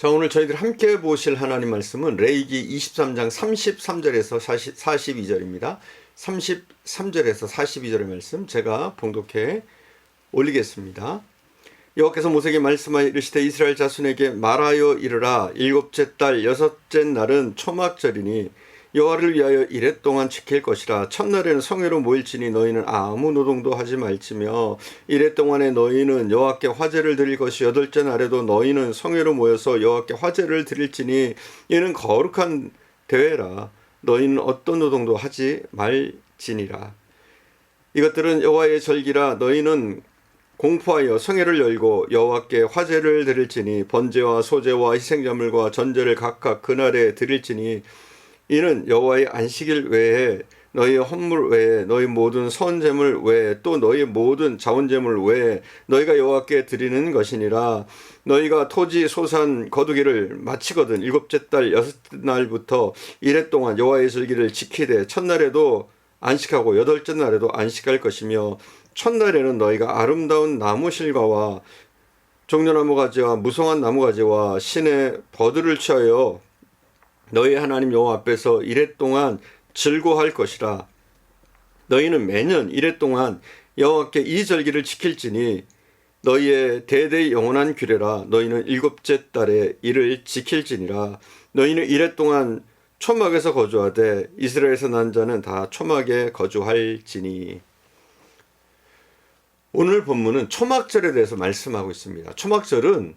자, 오늘 저희들 함께 보실 하나님 말씀은 레위기 23장 33절에서 42절입니다. 33절에서 42절의 말씀 제가 봉독해 올리겠습니다. 여호와께서 모세에게 말씀하여 이르시되 이스라엘 자손에게 말하여 이르라. 일곱째 달 여섯째 날은 초막절이니 여호와를 위하여 이레 동안 지킬 것이라. 첫날에는 성회로 모일지니 너희는 아무 노동도 하지 말지며 이레 동안에 너희는 여호와께 화제를 드릴 것이 여덟째 날에도 너희는 성회로 모여서 여호와께 화제를 드릴지니 이는 거룩한 대회라. 너희는 어떤 노동도 하지 말지니라. 이것들은 여호와의 절기라. 너희는 공포하여 성회를 열고 여호와께 화제를 드릴지니 번제와 소제와 희생제물과 전제를 각각 그날에 드릴지니 이는 여호와의 안식일 외에 너희의 헌물 외에 너희 모든 선제물 외에 또 너희 모든 자원제물 외에 너희가 여호와께 드리는 것이니라. 너희가 토지 소산 거두기를 마치거든 일곱째 달 여섯째 날부터 이레 동안 여호와의 절기를 지키되 첫날에도 안식하고 여덟째 날에도 안식할 것이며 첫날에는 너희가 아름다운 나무 실과와 종려나무 가지와 무성한 나무 가지와 신의 버들을 취하여 너희 하나님 여호와 앞에서 이레 동안 즐거워할 것이라. 너희는 매년 이레 동안 여호와께 이 절기를 지킬지니 너희의 대대의 영원한 규례라. 너희는 일곱째 달에 이를 지킬지니라. 너희는 이레 동안 초막에서 거주하되 이스라엘에서 난 자는 다 초막에 거주할지니. 오늘 본문은 초막절에 대해서 말씀하고 있습니다. 초막절은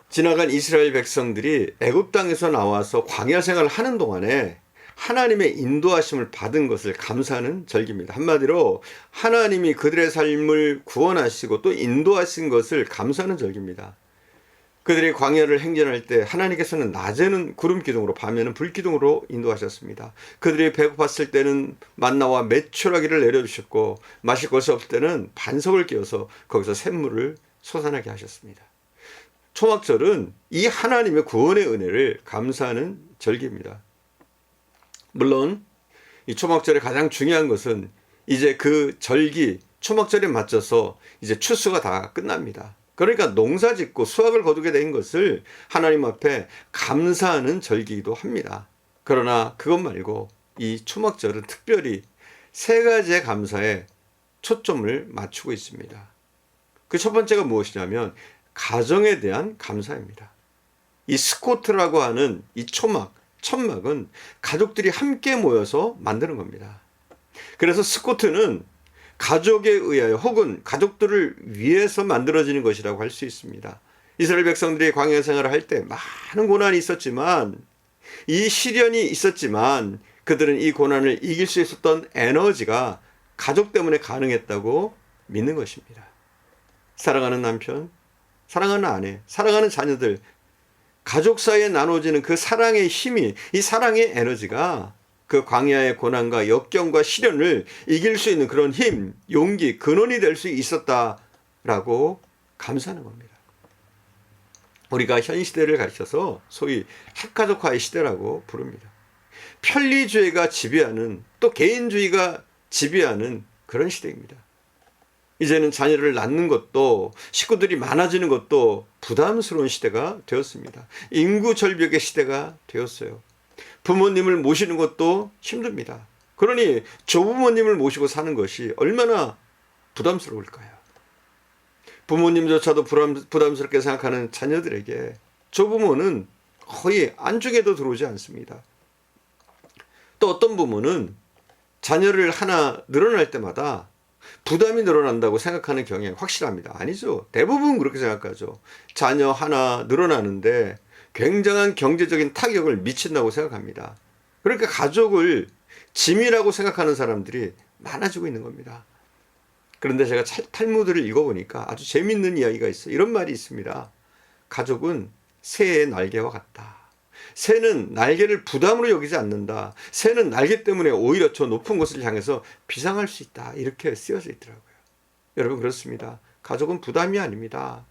지나간 이스라엘 백성들이 애굽 땅에서 나와서 광야 생활을 하는 동안에 하나님의 인도하심을 받은 것을 감사하는 절기입니다. 한마디로 하나님이 그들의 삶을 구원하시고 또 인도하신 것을 감사하는 절기입니다. 그들이 광야를 행진할 때 하나님께서는 낮에는 구름 기둥으로 밤에는 불 기둥으로 인도하셨습니다. 그들이 배고팠을 때는 만나와 메추라기를 내려주셨고 마실 것이 없을 때는 반석을 끼워서 거기서 샘물을 솟아나게 하셨습니다. 초막절은 이 하나님의 구원의 은혜를 감사하는 절기입니다. 물론 이 초막절의 가장 중요한 것은 이제 그 절기 초막절에 맞춰서 이제 추수가 다 끝납니다. 그러니까 농사 짓고 수확을 거두게 된 것을 하나님 앞에 감사하는 절기이기도 합니다. 그러나 그것 말고 이 초막절은 특별히 세 가지의 감사에 초점을 맞추고 있습니다. 그 첫 번째가 무엇이냐면 가정에 대한 감사입니다. 이 스코트라고 하는 이 천막은 가족들이 함께 모여서 만드는 겁니다. 그래서 스코트는 가족에 의하여 혹은 가족들을 위해서 만들어지는 것이라고 할 수 있습니다. 이스라엘 백성들이 광야 생활을 할 때 많은 고난이 있었지만 이 시련이 있었지만 그들은 이 고난을 이길 수 있었던 에너지가 가족 때문에 가능했다고 믿는 것입니다. 사랑하는 남편, 사랑하는 아내, 사랑하는 자녀들, 가족 사이에 나눠지는 그 사랑의 힘이, 이 사랑의 에너지가 그 광야의 고난과 역경과 시련을 이길 수 있는 그런 힘, 용기, 근원이 될 수 있었다라고 감사하는 겁니다. 우리가 현 시대를 가르쳐서 소위 핵가족화의 시대라고 부릅니다. 편리주의가 지배하는, 또 개인주의가 지배하는 그런 시대입니다. 이제는 자녀를 낳는 것도 식구들이 많아지는 것도 부담스러운 시대가 되었습니다. 인구 절벽의 시대가 되었어요. 부모님을 모시는 것도 힘듭니다. 그러니 조부모님을 모시고 사는 것이 얼마나 부담스러울까요? 부모님조차도 부담스럽게 생각하는 자녀들에게 조부모는 거의 안중에도 들어오지 않습니다. 또 어떤 부모는 자녀를 하나 늘어날 때마다 부담이 늘어난다고 생각하는 경향이 확실합니다. 아니죠. 대부분 그렇게 생각하죠. 자녀 하나 늘어나는데 굉장한 경제적인 타격을 미친다고 생각합니다. 그러니까 가족을 짐이라고 생각하는 사람들이 많아지고 있는 겁니다. 그런데 제가 탈무드를 읽어보니까 아주 재밌는 이야기가 있어요. 이런 말이 있습니다. 가족은 새의 날개와 같다. 새는 날개를 부담으로 여기지 않는다. 새는 날개 때문에 오히려 저 높은 곳을 향해서 비상할 수 있다. 이렇게 쓰여져 있더라고요. 여러분 그렇습니다. 가족은 부담이 아닙니다.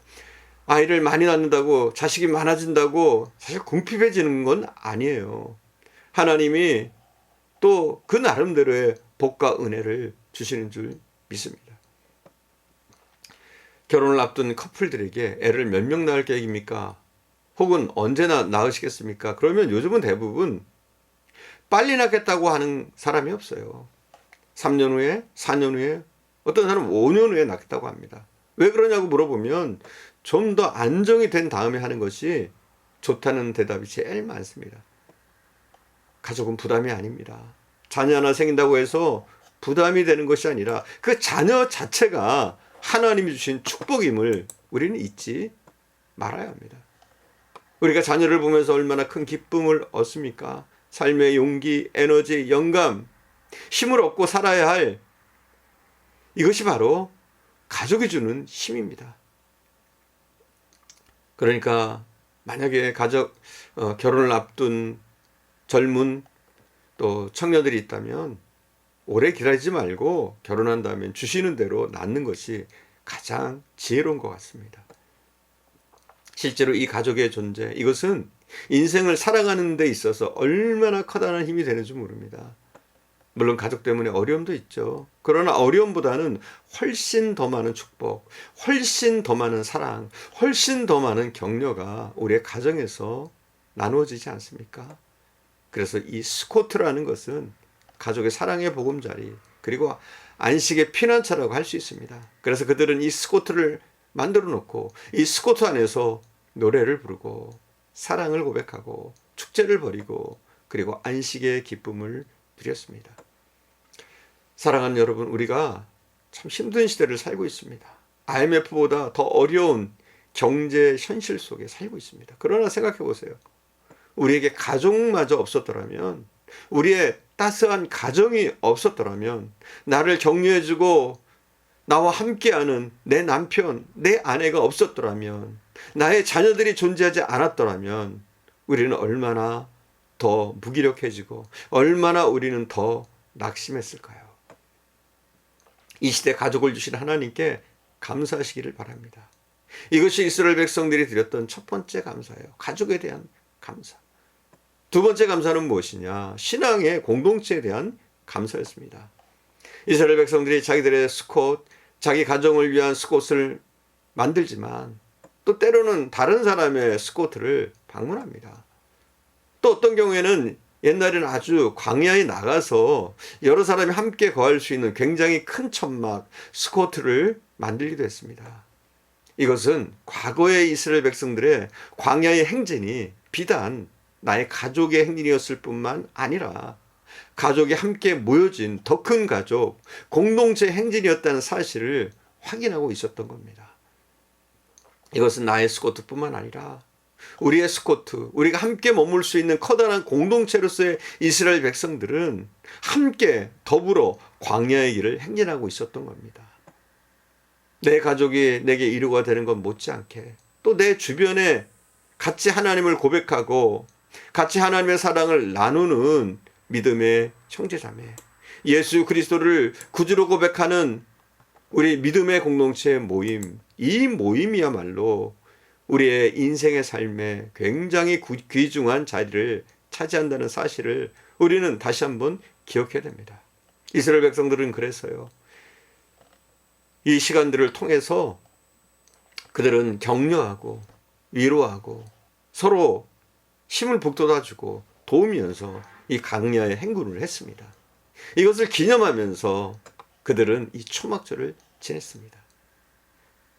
아이를 많이 낳는다고 자식이 많아진다고 사실 궁핍해지는 건 아니에요. 하나님이 또 그 나름대로의 복과 은혜를 주시는 줄 믿습니다. 결혼을 앞둔 커플들에게 애를 몇 명 낳을 계획입니까? 혹은 언제나 낳으시겠습니까? 그러면 요즘은 대부분 빨리 낳겠다고 하는 사람이 없어요. 3년 후에, 4년 후에, 어떤 사람은 5년 후에 낳겠다고 합니다. 왜 그러냐고 물어보면 좀 더 안정이 된 다음에 하는 것이 좋다는 대답이 제일 많습니다. 가족은 부담이 아닙니다. 자녀 하나 생긴다고 해서 부담이 되는 것이 아니라 그 자녀 자체가 하나님이 주신 축복임을 우리는 잊지 말아야 합니다. 우리가 자녀를 보면서 얼마나 큰 기쁨을 얻습니까? 삶의 용기, 에너지, 영감, 힘을 얻고 살아야 할 이것이 바로 가족이 주는 힘입니다. 그러니까 만약에 결혼을 앞둔 젊은 또 청년들이 있다면 오래 기다리지 말고 결혼한 다음에 주시는 대로 낳는 것이 가장 지혜로운 것 같습니다. 실제로 이 가족의 존재, 이것은 인생을 살아가는 데 있어서 얼마나 커다란 힘이 되는지 모릅니다. 물론 가족 때문에 어려움도 있죠. 그러나 어려움보다는 훨씬 더 많은 축복, 훨씬 더 많은 사랑, 훨씬 더 많은 격려가 우리의 가정에서 나누어지지 않습니까? 그래서 이 스코트라는 것은 가족의 사랑의 보금자리, 그리고 안식의 피난처라고 할 수 있습니다. 그래서 그들은 이 스코트를 만들어 놓고 이 스코트 안에서 노래를 부르고 사랑을 고백하고 축제를 벌이고 그리고 안식의 기쁨을 누렸습니다. 사랑하는 여러분, 우리가 참 힘든 시대를 살고 있습니다. IMF보다 더 어려운 경제 현실 속에 살고 있습니다. 그러나 생각해 보세요. 우리에게 가족마저 없었더라면, 우리의 따스한 가정이 없었더라면, 나를 격려해주고 나와 함께하는 내 남편, 내 아내가 없었더라면, 나의 자녀들이 존재하지 않았더라면 우리는 얼마나 더 무기력해지고 얼마나 우리는 더 낙심했을까요? 이 시대 가족을 주신 하나님께 감사하시기를 바랍니다. 이것이 이스라엘 백성들이 드렸던 첫 번째 감사예요. 가족에 대한 감사. 두 번째 감사는 무엇이냐? 신앙의 공동체에 대한 감사였습니다. 이스라엘 백성들이 자기들의 스콧, 자기 가정을 위한 스콧을 만들지만 또 때로는 다른 사람의 스코트를 방문합니다. 또 어떤 경우에는 옛날에는 아주 광야에 나가서 여러 사람이 함께 거할 수 있는 굉장히 큰 천막, 스코트를 만들기도 했습니다. 이것은 과거의 이스라엘 백성들의 광야의 행진이 비단 나의 가족의 행진이었을 뿐만 아니라 가족이 함께 모여진 더 큰 가족, 공동체 행진이었다는 사실을 확인하고 있었던 겁니다. 이것은 나의 스코트뿐만 아니라 우리의 스코트, 우리가 함께 머물 수 있는 커다란 공동체로서의 이스라엘 백성들은 함께 더불어 광야의 길을 행진하고 있었던 겁니다. 내 가족이 내게 이루가 되는 것 못지않게 또 내 주변에 같이 하나님을 고백하고 같이 하나님의 사랑을 나누는 믿음의 형제자매, 예수 그리스도를 구주로 고백하는 우리 믿음의 공동체의 모임, 이 모임이야말로 우리의 인생의 삶에 굉장히 귀중한 자리를 차지한다는 사실을 우리는 다시 한번 기억해야 됩니다. 이스라엘 백성들은 그래서요, 이 시간들을 통해서 그들은 격려하고 위로하고 서로 힘을 북돋아주고 도우면서 이 광야의 행군을 했습니다. 이것을 기념하면서 그들은 이 초막절을 지냈습니다.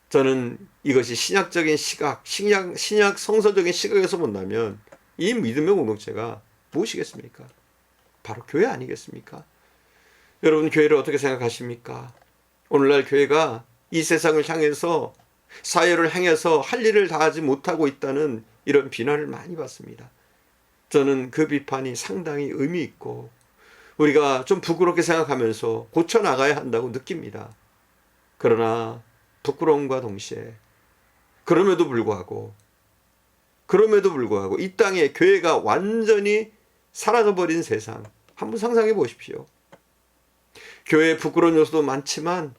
저는 이것이 신약적인 시각, 신약 성서적인 시각에서 본다면 이 믿음의 공동체가 무엇이겠습니까? 바로 교회 아니겠습니까? 여러분, 교회를 어떻게 생각하십니까? 오늘날 교회가 이 세상을 향해서, 사회를 향해서 할 일을 다 하지 못하고 있다는 이런 비난을 많이 받습니다. 저는 그 비판이 상당히 의미 있고 우리가 좀 부끄럽게 생각하면서 고쳐나가야 한다고 느낍니다. 그러나 부끄러움과 동시에 그럼에도 불구하고 이 땅에 교회가 완전히 사라져버린 세상 한번 상상해 보십시오. 교회에 부끄러운 요소도 많지만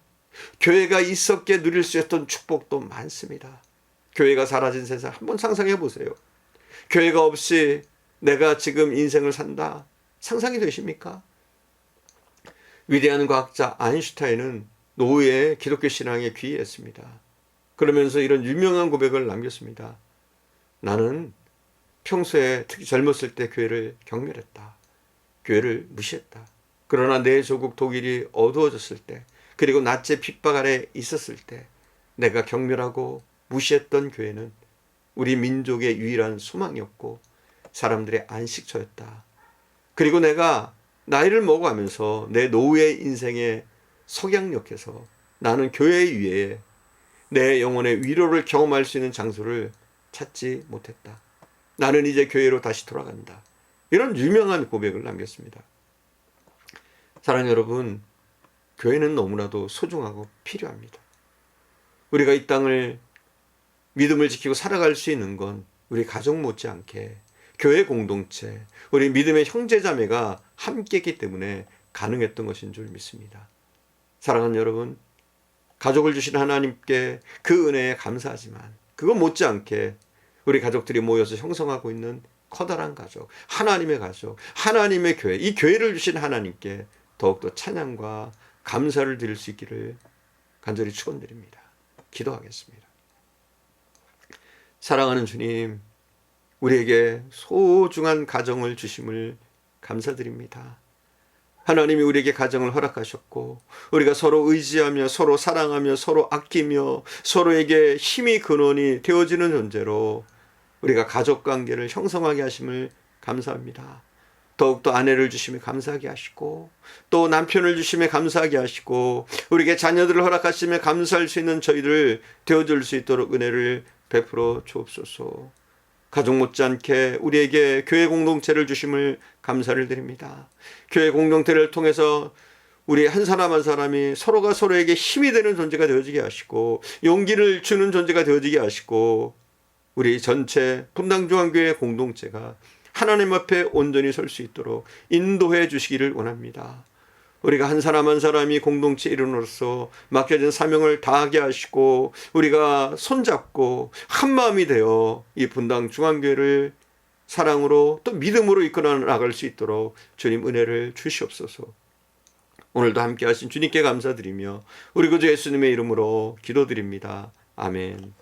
교회가 있었기에 누릴 수 있었던 축복도 많습니다. 교회가 사라진 세상 한번 상상해 보세요. 교회가 없이 내가 지금 인생을 산다, 상상이 되십니까? 위대한 과학자 아인슈타인은 노후에 기독교 신앙에 귀의했습니다. 그러면서 이런 유명한 고백을 남겼습니다. 나는 평소에 특히 젊었을 때 교회를 경멸했다. 교회를 무시했다. 그러나 내 조국 독일이 어두워졌을 때, 그리고 나치의 핍박 아래 있었을 때 내가 경멸하고 무시했던 교회는 우리 민족의 유일한 소망이었고 사람들의 안식처였다. 그리고 내가 나이를 먹어가면서 내 노후의 인생의 석양역에서 나는 교회 위에 내 영혼의 위로를 경험할 수 있는 장소를 찾지 못했다. 나는 이제 교회로 다시 돌아간다. 이런 유명한 고백을 남겼습니다. 사랑하는 여러분, 교회는 너무나도 소중하고 필요합니다. 우리가 이 땅을 믿음을 지키고 살아갈 수 있는 건 우리 가족 못지않게 교회 공동체, 우리 믿음의 형제자매가 함께했기 때문에 가능했던 것인 줄 믿습니다. 사랑하는 여러분, 가족을 주신 하나님께 그 은혜에 감사하지만 그거 못지않게 우리 가족들이 모여서 형성하고 있는 커다란 가족, 하나님의 가족, 하나님의 교회, 이 교회를 주신 하나님께 더욱더 찬양과 감사를 드릴 수 있기를 간절히 축원드립니다. 기도하겠습니다. 사랑하는 주님, 우리에게 소중한 가정을 주심을 감사드립니다. 하나님이 우리에게 가정을 허락하셨고 우리가 서로 의지하며 서로 사랑하며 서로 아끼며 서로에게 힘이 근원이 되어지는 존재로 우리가 가족관계를 형성하게 하심을 감사합니다. 더욱더 아내를 주심에 감사하게 하시고 또 남편을 주심에 감사하게 하시고 우리에게 자녀들을 허락하심에 감사할 수 있는 저희들 되어줄 수 있도록 은혜를 베풀어 주옵소서. 가족 못지않게 우리에게 교회 공동체를 주심을 감사를 드립니다. 교회 공동체를 통해서 우리 한 사람 한 사람이 서로가 서로에게 힘이 되는 존재가 되어지게 하시고 용기를 주는 존재가 되어지게 하시고 우리 전체 분당중앙교회 공동체가 하나님 앞에 온전히 설 수 있도록 인도해 주시기를 원합니다. 우리가 한 사람 한 사람이 공동체 일원으로서 맡겨진 사명을 다하게 하시고 우리가 손잡고 한마음이 되어 이 분당중앙교회를 사랑으로 또 믿음으로 이끌어 나갈 수 있도록 주님 은혜를 주시옵소서. 오늘도 함께 하신 주님께 감사드리며 우리 구주 예수님의 이름으로 기도드립니다. 아멘.